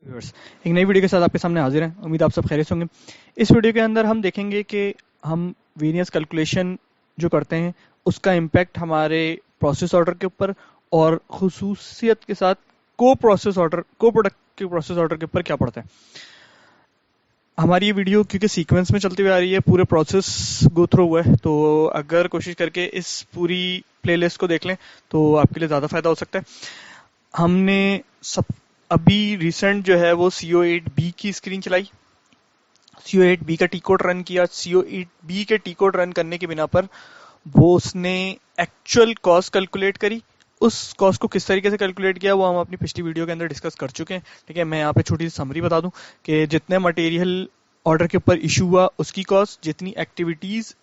Viewers, एक नई video के साथ आपके सामने हाजिर हैं। उम्मीद आप सब खैरियत से होंगे। इस वीडियो के अंदर हम देखेंगे कि हम वेरिएंस कैलकुलेशन जो करते हैं उसका इम्पैक्ट हमारे प्रोसेस ऑर्डर के ऊपर और खुसूसियत के साथ को प्रोडक्ट के प्रोसेस ऑर्डर के ऊपर क्या पड़ता है। हमारी ये वीडियो क्योंकि सीक्वेंस में चलती हुई आ रही है, पूरे प्रोसेस गो थ्रू हुआ है, तो अगर कोशिश करके इस पूरी प्लेलिस्ट को देख लें तो आपके लिए ज़्यादा फायदा हो सकता है। हमने सब अभी रिसेंट जो है वो CO8B की स्क्रीन चलाई, CO8B का टी कोड रन किया। CO8B के टी कोड रन करने के बिना पर वो उसने एक्चुअल कॉस्ट कैलकुलेट करी। उस कॉस्ट को किस तरीके से कैलकुलेट किया वो हम अपनी पिछली वीडियो के अंदर डिस्कस कर चुके हैं। ठीक है, मैं यहाँ पे छोटी सी समरी बता दूं कि जितने मटेरियल ऑर्डर के ऊपर इशू हुआ उसकी कॉस्ट, जितनी एक्टिविटीज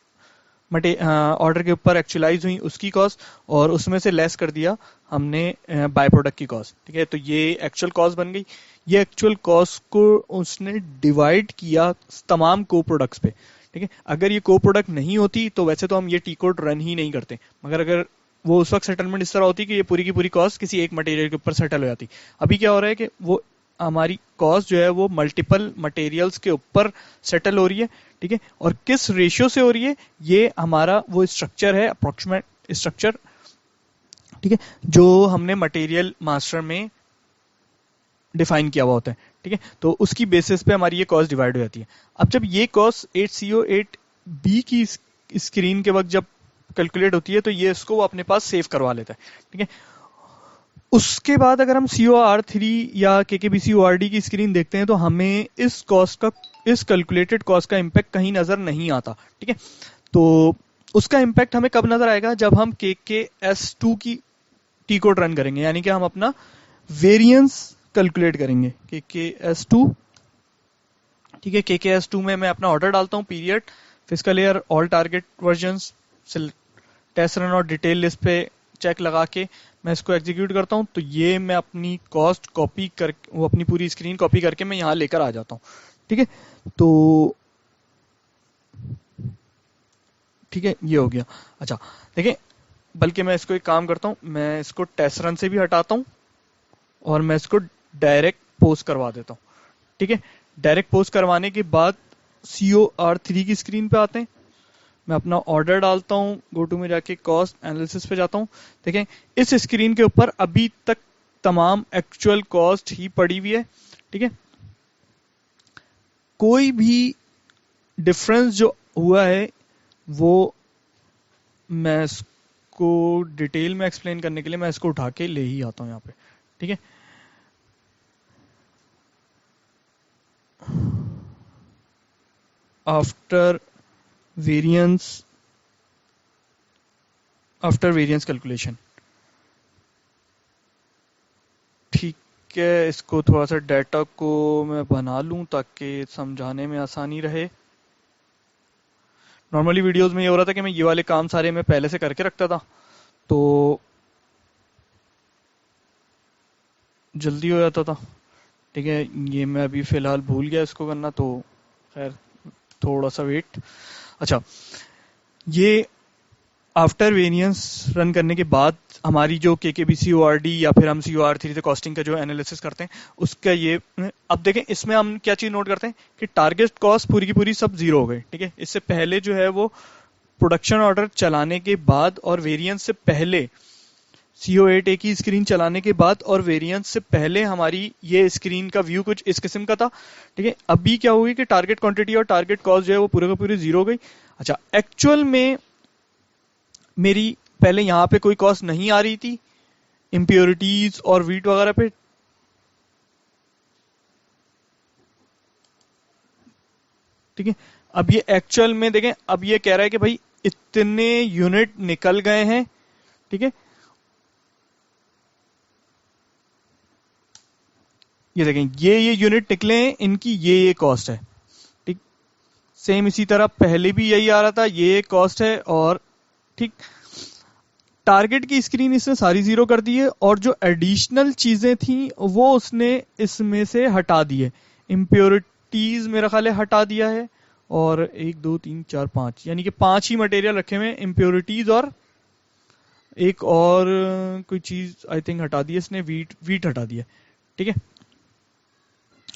ऑर्डर के ऊपर एक्चुअलाइज हुई उसकी कॉस्ट, और उसमें से लेस कर दिया हमने बाय प्रोडक्ट की कॉस्ट। ठीक है, तो ये एक्चुअल कॉस्ट बन गई। ये एक्चुअल कॉस्ट को उसने डिवाइड किया तमाम को प्रोडक्ट्स पे। ठीक है, अगर ये को प्रोडक्ट नहीं होती तो वैसे तो हम ये टी कोड रन ही नहीं करते, मगर अगर वो उस वक्त सेटलमेंट इस तरह होती कि ये पूरी की पूरी कॉस्ट किसी एक मटेरियल के ऊपर सेटल हो जाती। अभी क्या हो रहा है कि वो हमारी कॉस्ट जो है वो मल्टीपल मटेरियल्स के ऊपर सेटल हो रही है। ठीक है, और किस रेशियो से हो रही है ये हमारा वो स्ट्रक्चर है, अप्रोक्सीमेट स्ट्रक्चर। ठीक है, जो हमने मटेरियल मास्टर में डिफाइन किया हुआ होता है। ठीक है, तो उसकी बेसिस पे हमारी ये कॉस्ट डिवाइड हो जाती है। अब जब ये कॉस्ट 8CO8B की स्क्रीन के वक्त जब कैलकुलेट होती है तो ये इसको वो अपने पास सेव करवा लेता है। ठीक है, उसके बाद अगर हम COR3 या KKBCORD की स्क्रीन देखते हैं तो हमें इस कॉस्ट का, इस कैलकुलेटेड कॉस्ट का इम्पैक्ट कहीं नजर नहीं आता। ठीक है, तो उसका इम्पैक्ट हमें कब नजर आएगा, जब हम KKS2 की टी कोड रन करेंगे, यानी कि हम अपना वेरिएंस कैलकुलेट करेंगे KKS2। ठीक है, KKS2 में मैं अपना ऑर्डर डालता हूँ, period, physical year, all target versions, test run और डिटेल लिस्ट पे चेक लगा के मैं इसको एग्जीक्यूट करता हूँ। तो ये मैं अपनी कॉस्ट कॉपी कर, वो अपनी पूरी स्क्रीन कॉपी करके मैं यहाँ लेकर आ जाता हूँ। ठीक है, तो ठीक है, ये हो गया। अच्छा देखिए, बल्कि मैं इसको एक काम करता हूँ, मैं इसको टेस्ट रन से भी हटाता हूँ और मैं इसको डायरेक्ट पोस्ट करवा देता हूँ। ठीक है, डायरेक्ट पोस्ट करवाने के बाद COR3 की स्क्रीन पे आते हैं, मैं अपना ऑर्डर डालता हूँ, गो टू में जाके कॉस्ट एनालिसिस पे जाता हूँ। देखें, इस स्क्रीन के ऊपर अभी तक तमाम एक्चुअल कॉस्ट ही पड़ी हुई है। ठीक है, कोई भी डिफरेंस जो हुआ है वो मैं इसको डिटेल में एक्सप्लेन करने के लिए मैं इसको उठा के ले ही आता हूँ यहाँ पे। ठीक है, आफ्टर वेरिएंस कैलकुलेशन। ठीक है, इसको थोड़ा सा डाटा को मैं बना लूं ताकि समझाने में आसानी रहे। नॉर्मली वीडियोस में ये हो रहा था कि मैं ये वाले काम सारे मैं पहले से करके रखता था तो जल्दी हो जाता था। ठीक है, ये मैं अभी फिलहाल भूल गया इसको करना, तो खैर थोड़ा सा वेट। अच्छा, ये आफ्टर वेरिएंस रन करने के बाद हमारी जो KKBCORD या फिर हम COR3 से कॉस्टिंग का जो एनालिसिस करते हैं उसका ये, अब देखें इसमें हम क्या चीज नोट करते हैं कि टारगेट कॉस्ट पूरी की पूरी सब जीरो हो गई। ठीक है, इससे पहले जो है वो प्रोडक्शन ऑर्डर चलाने के बाद और वेरिएंस से पहले, CO8A की स्क्रीन चलाने के बाद और वेरिएंस से पहले हमारी ये स्क्रीन का व्यू कुछ इस किस्म का था। ठीक है, अभी क्या हुई कि टारगेट क्वांटिटी और टारगेट कॉस्ट जो है वो पूरे का पूरी जीरो हो गई। अच्छा, एक्चुअल में मेरी पहले यहाँ पे कोई कॉस्ट नहीं आ रही थी इम्प्योरिटीज और वीट वगैरह पे। ठीक है, अब ये एक्चुअल में देखें, अब ये कह रहा है कि भाई इतने यूनिट निकल गए हैं। ठीक है, ये देखें, ये यूनिट निकले हैं, इनकी ये कॉस्ट है। ठीक, सेम इसी तरह पहले भी यही आ रहा था, ये कॉस्ट है। और ठीक, टारगेट की स्क्रीन इसने सारी जीरो कर दी है और जो एडिशनल चीजें थी वो उसने इसमें से हटा दी है। इम्प्योरिटीज मेरा ख्याल है हटा दिया है, और 1 2 3 4 5 यानी कि 5 ही मटेरियल रखे हुए हैं, इम्प्योरिटीज और एक और कोई चीज आई थिंक हटा दी है इसने, वीट हटा दिया। ठीक है,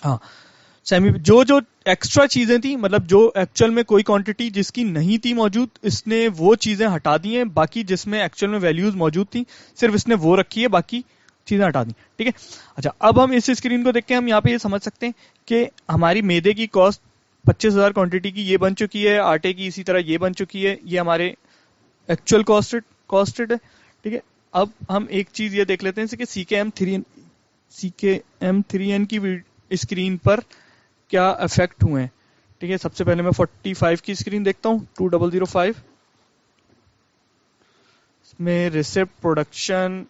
हाँ, सेमी जो जो एक्स्ट्रा चीजें थी, मतलब जो एक्चुअल में कोई क्वांटिटी जिसकी नहीं थी मौजूद, इसने वो चीजें हटा दी हैं, बाकी जिसमें एक्चुअल में वैल्यूज मौजूद थी सिर्फ इसने वो रखी है, बाकी चीजें हटा दी। ठीक है। अच्छा, अब हम इस स्क्रीन को देख के हम यहाँ पे ये समझ सकते हैं कि हमारी मैदे की कॉस्ट 25,000 क्वांटिटी की ये बन चुकी है, आटे की इसी तरह ये बन चुकी है, ये हमारे एक्चुअल कॉस्टेड है। ठीक है। अब हम एक चीज ये देख लेते हैं कि CKM3N की स्क्रीन पर क्या इफेक्ट हुए हैं। ठीक है। सबसे पहले मैं 45 की स्क्रीन देखता हूँ, 2005 इसमें रिसिप्ट प्रोडक्शन,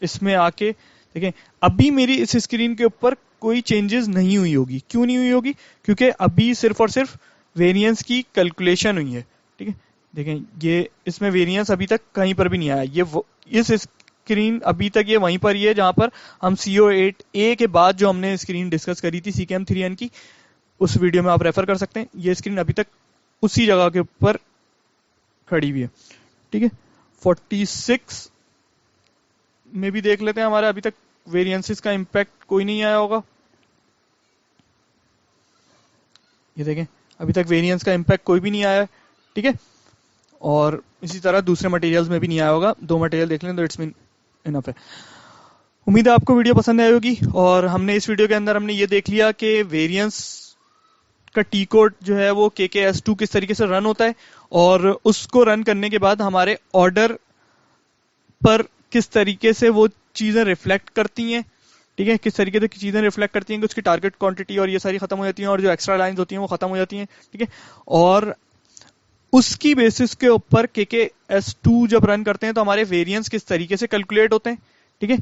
इसमें आके देखें अभी मेरी इस स्क्रीन के ऊपर कोई चेंजेस नहीं हुई होगी। क्यों नहीं हुई होगी? क्योंकि अभी सिर्फ और सिर्फ वेरिएंस की कैलकुलेशन हुई है। ठीक है। देखें ये इसमें वेरिएंस अभी तक कहीं पर भी नहीं आया। इस स्क्रीन अभी तक ये वहीं पर ही है जहां पर हम CO8A के बाद जो हमने स्क्रीन डिस्कस करी थी CKM3N की, उस वीडियो में आप रेफर कर सकते हैं। ये स्क्रीन अभी तक उसी जगह के ऊपर खड़ी हुई है। ठीक है। 46 में भी देख लेते हैं, हमारे अभी तक वेरिएंसेस का इंपैक्ट कोई नहीं आया होगा। ये देखें अभी तक वेरिएंस का इंपैक्ट कोई भी नहीं आया है। ठीक है। और इसी तरह दूसरे मटेरियल्स में भी नहीं आया होगा। 2 मटेरियल देख लें तो इट्स मीन इनफ है। उम्मीद है आपको वीडियो पसंद आई होगी। और हमने इस वीडियो के अंदर हमने ये देख लिया कि वेरिएंस का टी कोड जो है वो KKS2 किस तरीके से रन होता है, और उसको रन करने के बाद हमारे ऑर्डर पर किस तरीके से वो चीजें रिफ्लेक्ट करती हैं। ठीक है। किस तरीके से चीजें रिफ्लेक्ट करती हैं कि उसकी टारगेट क्वांटिटी और ये सारी खत्म हो जाती हैं, और जो एक्स्ट्रा लाइंस होती हैं वो खत्म हो जाती हैं। ठीक है। और उसकी बेसिस के ऊपर KKS2 जब रन करते हैं तो हमारे वेरिएंस किस तरीके से कैलकुलेट होते हैं। ठीक है।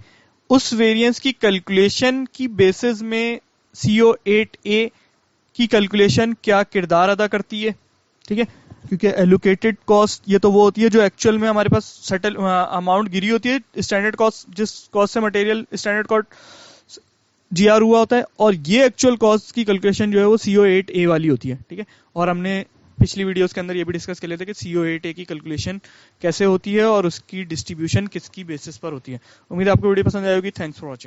उस वेरिएंस की कैलकुलेशन की बेसिस में CO8A की कैलकुलेशन क्या किरदार अदा करती है। ठीक है। क्योंकि एलोकेटेड कॉस्ट ये तो वो होती है जो एक्चुअल में हमारे पास सेटल अमाउंट गिरी होती है, स्टैंडर्ड कॉस्ट जिस कॉस्ट से मटेरियल स्टैंडर्ड कॉस्ट GR हुआ होता है, और ये एक्चुअल कॉस्ट की कैलकुलेशन जो है वो CO8A वाली होती है। ठीक है। और हमने पिछली वीडियोस के अंदर ये भी डिस्कस कर लेते थे कि CO8A की कैलकुलेशन कैसे होती है और उसकी डिस्ट्रीब्यूशन किसकी बेसिस पर होती है। उम्मीद है आपको वीडियो पसंद आई होगी। Thanks for watching.